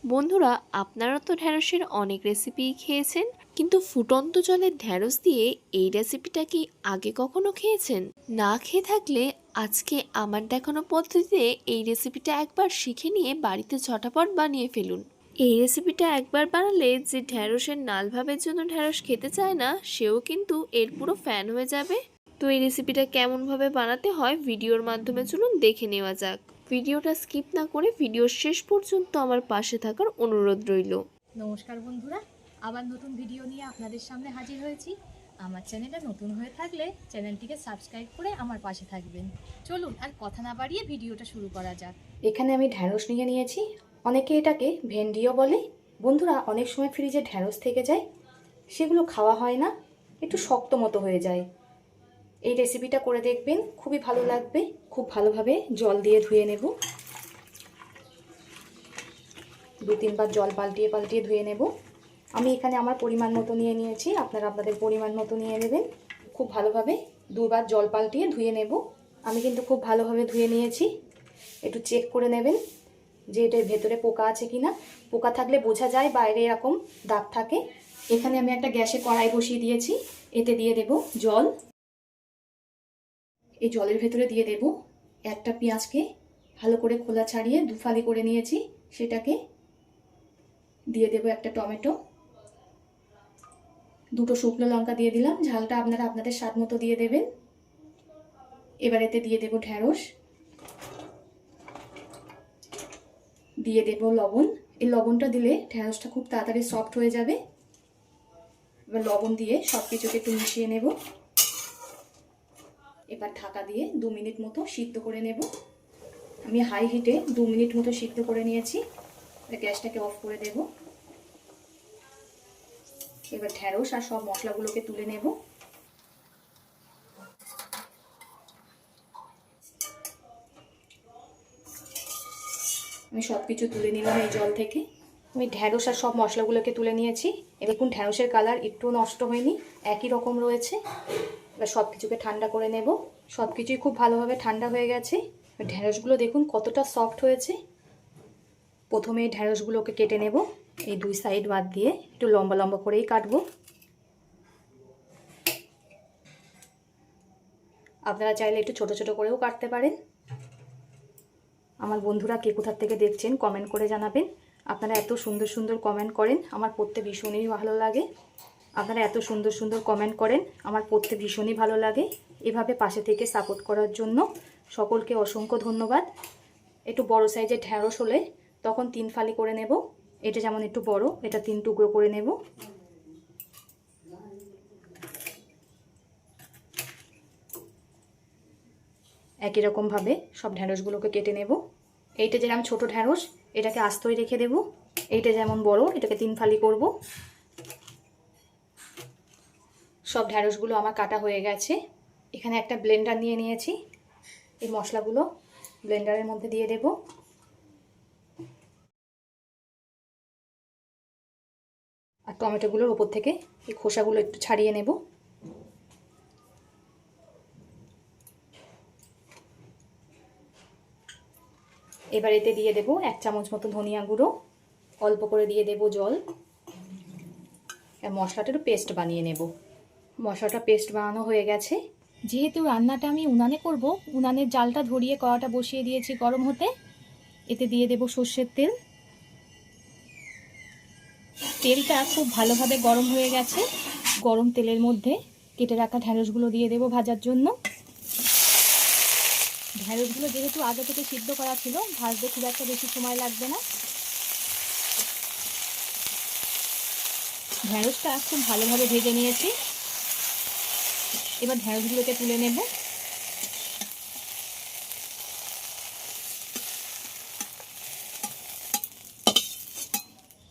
বন্ধুরা, আপনারা তো ঢ্যাঁড়সের অনেক রেসিপিই খেয়েছেন, কিন্তু ফুটন্ত জলে ঢ্যাঁড়স দিয়ে এই রেসিপিটা কি আগে কখনো খেয়েছেন? না খেয়ে থাকলে আজকে আমার দেখানো পদ্ধতিতে এই রেসিপিটা একবার শিখে নিয়ে বাড়িতে ঝটাপট বানিয়ে ফেলুন। এই রেসিপিটা একবার বানালে যে ঢ্যাঁড়সের নাল ভাবের জন্য ঢ্যাঁড়স খেতে চায় না, সেও কিন্তু এর পুরো ফ্যান হয়ে যাবে। তো এই রেসিপিটা কেমনভাবে বানাতে হয় ভিডিওর মাধ্যমে চলুন দেখে নেওয়া যাক। ভিডিওটা স্কিপ না করে ভিডিওর শেষ পর্যন্ত আমার পাশে থাকার অনুরোধ রইল। নমস্কার বন্ধুরা, আবার নতুন ভিডিও নিয়ে আপনাদের সামনে হাজির হয়েছি। আমার চ্যানেলটা নতুন হয়ে থাকলে চ্যানেলটিকে সাবস্ক্রাইব করে আমার পাশে থাকবেন। চলুন আর কথা না বাড়িয়ে ভিডিওটা শুরু করা যাক। এখানে আমি ঢ্যাঁড়স নিয়ে নিয়েছি। অনেকে এটাকে ভেন্ডিও বলে। বন্ধুরা, অনেক সময় ফ্রিজে ঢ্যাঁড়স থেকে যায়, সেগুলো খাওয়া হয় না, একটু শক্ত মতো হয়ে যায়। এই রেসিপিটা করে দেখবেন, খুবই ভালো লাগবে। খুব ভালোভাবে জল দিয়ে ধুয়ে নেব। 2-3 বার জল পাল্টিয়ে পাল্টিয়ে ধুয়ে নেব। আমি এখানে আমার পরিমাণ মতো নিয়ে নিয়েছি, আপনারা আপনাদের পরিমাণ মতো নিয়ে নেবেন। খুব ভালোভাবে 2বার জল পাল্টিয়ে ধুয়ে নেব। আমি কিন্তু খুব ভালোভাবে ধুয়ে নিয়েছি। একটু চেক করে নেবেন যে এটার ভেতরে পোকা আছে কিনা। পোকা থাকলে বোঝা যায়, বাইরে এরকম দাগ থাকে। এখানে আমি একটা গ্যাসে কড়াই বসিয়ে দিয়েছি, এতে দিয়ে দেব জল। এই জলের ভেতরে দিয়ে দেব একটা পেঁয়াজকে ভালো করে খোলা ছাড়িয়ে দুফালি করে নিয়েছি, সেটাকে দিয়ে দেব। একটা টমেটো, 2টো শুকনো লঙ্কা দিয়ে দিলাম। ঝালটা আপনারা আপনাদের স্বাদ মতো দিয়ে দেবেন। এবার এতে দিয়ে দেব ঢ্যাঁড়স, দিয়ে দেব লবণ। এই লবণটা দিলে ঢ্যাঁড়সটা খুব তাড়াতাড়ি সফট হয়ে যাবে। এবার লবণ দিয়ে সব কিছুকে একটু মিশিয়ে নেব। এবার ঢাকা দিয়ে 2 মিনিট মতো সিদ্ধ করে নেব। আমি হাই হিটে 2 মিনিট মতো সিদ্ধ করে নিয়েছি। গ্যাসটাকে অফ করে দেব। এবার ঢ্যাঁড়স আর সব মশলাগুলোকে তুলে নেব। আমি সব কিছু তুলে নিলাম এই জল থেকে। আমি ঢ্যাঁড়স আর সব মশলাগুলোকে তুলে নিয়েছি। দেখুন ঢ্যাঁড়সের কালার একটু নষ্ট হয়নি, একই রকম রয়েছে। এবার সব কিছুকে ঠান্ডা করে নেব। সব কিছুই খুব ভালোভাবে ঠান্ডা হয়ে গেছে। ঢ্যাঁড়সগুলো দেখুন কতটা সফট হয়েছে। প্রথমে এই ঢ্যাঁড়সগুলোকে কেটে নেব। এই 2 সাইড বাদ দিয়ে একটু লম্বা লম্বা করেই কাটবো। আপনারা চাইলে একটু ছোট ছোট করেও কাটতে পারেন। আমার বন্ধুরা কে কোথা থেকে দেখছেন কমেন্ট করে জানাবেন। আপনারা এত সুন্দর সুন্দর কমেন্ট করেন, আমার পড়তে ভীষণই ভালো লাগে। আপনারা এত সুন্দর সুন্দর কমেন্ট করেন, আমার পড়তে ভীষণই ভালো লাগে। এভাবে পাশে থেকে সাপোর্ট করার জন্য সকলকে অসংখ্য ধন্যবাদ। একটু বড় সাইজের ঢ্যাঁড়স হলে তখন 3 ফালি করে নেব। এটা যেমন একটু বড়, এটা 3 টুকরো করে নেব। একই রকমভাবে সব ঢ্যাঁড়সগুলোকে কেটে নেব। এইটা যেমন ছোট ঢ্যাঁড়স, এটাকে আস্তই রেখে দেব। এইটা যেমন বড়, এটাকে 3 ফালি করব। সব ঢ্যাঁড়সগুলো আমার কাটা হয়ে গেছে। এখানে একটা ব্লেন্ডার নিয়ে নিয়েছি। এই মশলাগুলো ব্লেন্ডারের মধ্যে দিয়ে দেব। আর টমেটোগুলোর ওপর থেকে এই খোসাগুলো একটু ছাড়িয়ে নেব। এবার এতে দিয়ে দেব 1 চামচ মতো ধনিয়া গুঁড়ো, অল্প করে দিয়ে দেব জল। আর মশলাটা একটু পেস্ট বানিয়ে নেব। মশলাটা পেস্ট বানানো হয়ে গেছে। যেহেতু রান্নাটা আমি উনানে করব, উনানের জালটা ধরিয়ে কড়াটা বসিয়ে দিয়েছি গরম হতে। এতে দিয়ে দেব সর্ষের তেল। তেলটা খুব ভালোভাবে গরম হয়ে গেছে। গরম তেলের মধ্যে কেটে রাখা ঢ্যাঁড়সগুলো দিয়ে দেব ভাজার জন্য। ঢ্যাঁড়সগুলো যেহেতু আগে থেকে সিদ্ধ করা ছিল, ভাজতে খুব একটা বেশি সময় লাগবে না। ঢ্যাঁড়সটা খুব ভালোভাবে ভেজে নিয়েছি। এবার ঢ্যাঁড়সগুলোকে তুলে নেব।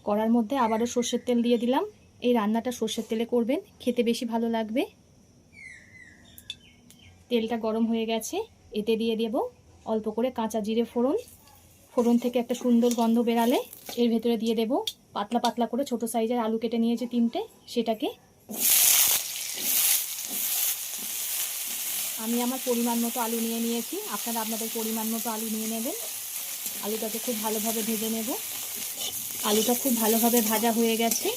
কড়ার মধ্যে আবারও সর্ষের তেল দিয়ে দিলাম। এই রান্নাটা সর্ষের তেলে করবেন, খেতে বেশি ভালো লাগবে। তেলটা গরম হয়ে গেছে। এতে দিয়ে দেব অল্প করে কাঁচা জিরে ফোড়ন। ফোড়ন থেকে একটা সুন্দর গন্ধ বেরালে এর ভেতরে দিয়ে দেব পাতলা পাতলা করে ছোট সাইজের আলু কেটে নিয়েছি 3টে। সেটাকে আমি আমার পরিমাণ মতো আলু নিয়ে নিয়েছি, আপনারা আপনাদের পরিমাণ মতো আলু নিয়ে নেবেন। আলুটাকে খুব ভালোভাবে ভেজে নেব। আলুটা খুব ভালোভাবে ভাজা হয়ে গেছে।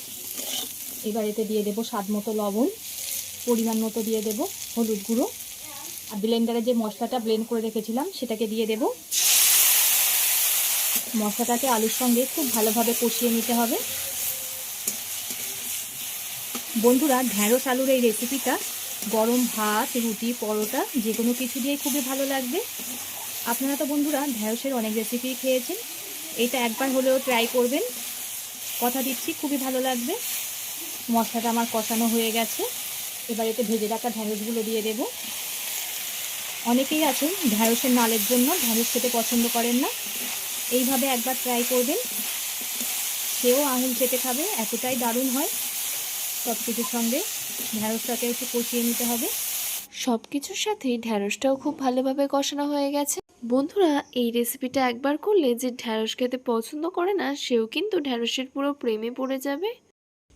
এবার এতে দিয়ে দেবো স্বাদ মতো লবণ, পরিমাণ মতো দিয়ে দেবো হলুদ গুঁড়ো, আর ব্লেন্ডারে যে মশলাটা ব্লেন্ড করে রেখেছিলাম সেটাকে দিয়ে দেবো। মশলাটাকে আলুর সঙ্গে খুব ভালোভাবে কষিয়ে নিতে হবে। বন্ধুরা, ঢ্যাঁড়স আলুর এই রেসিপিটা গরম ভাত, রুটি, পরোটা যে কোনো কিছু দিয়েই খুবই ভালো লাগবে। আপনারা তো বন্ধুরা ঢ্যাঁড়সের অনেক রেসিপি খেয়েছেন, এটা একবার হলেও ট্রাই করবেন, কথা দিচ্ছি খুবই ভালো লাগবে। মশলাটা আমার কষানো হয়ে গেছে। এবার এতে ভেজে রাখা ঢ্যাঁড়সগুলো দিয়ে দেব। অনেকেই আছেন ঢ্যাঁড়সের নালের জন্য ঢ্যাঁড়স খেতে পছন্দ করেন না, এইভাবে একবার ট্রাই করবেন, সেও আঙুল চেটে খাবে, এতটাই দারুণ হয়। সব কিছুর সঙ্গে ঢ্যাঁড়সটাকে একটু কষিয়ে নিতে হবে। সব কিছুর সাথেই ঢ্যাঁড়সটাও খুব ভালোভাবে কষানো হয়ে গেছে। বন্ধুরা, এই রেসিপিটা একবার করলে যে ঢ্যাঁড়স খেতে পছন্দ করে না সেও কিন্তু ঢ্যাঁড়সের পুরো প্রেমে পড়ে যাবে।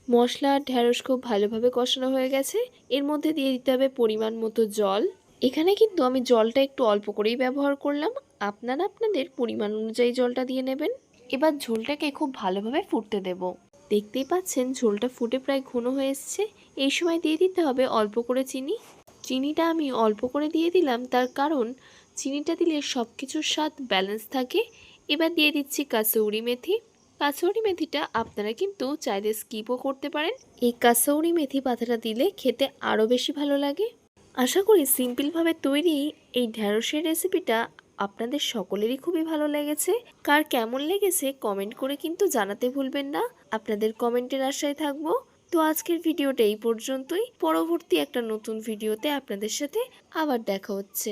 মশলা আর ঢ্যাঁড়স খুব ভালোভাবে কষানো হয়ে গেছে। এর মধ্যে দিয়ে দিতে হবে পরিমাণ মতো জল। এখানে কিন্তু আমি জলটা একটু অল্প করেই ব্যবহার করলাম, আপনারা আপনাদের পরিমাণ অনুযায়ী জলটা দিয়ে নেবেন। এবার ঝোলটাকে খুব ভালোভাবে ফুটতে দেব। দেখতেই পাচ্ছেন ঝোলটা ফুটে প্রায় ঘন হয়ে এসছে। এই সময় দিয়ে দিতে হবে অল্প করে চিনি। চিনিটা আমি অল্প করে দিয়ে দিলাম, তার কারণ চিনিটা দিলে সব কিছুর স্বাদ ব্যালেন্স থাকে। এবার দিয়ে দিচ্ছি কাসৌরি মেথি। কাসৌরি মেথিটা আপনারা কিন্তু চাইলে স্কিপও করতে পারেন। এই কাসৌরি মেথি পাতাটা দিলে খেতে আরও বেশি ভালো লাগে। আশা করি সিম্পলভাবে তৈরি এই ঢ্যাঁড়সের রেসিপিটা আপনাদের সকলেরই খুবই ভালো লেগেছে। কার কেমন লেগেছে কমেন্ট করে কিন্তু জানাতে ভুলবেন না। আপনাদের কমেন্টের আশায় থাকবো। তো আজকের ভিডিওটা এই পর্যন্তই। পরবর্তী একটা নতুন ভিডিওতে আপনাদের সাথে আবার দেখা হচ্ছে।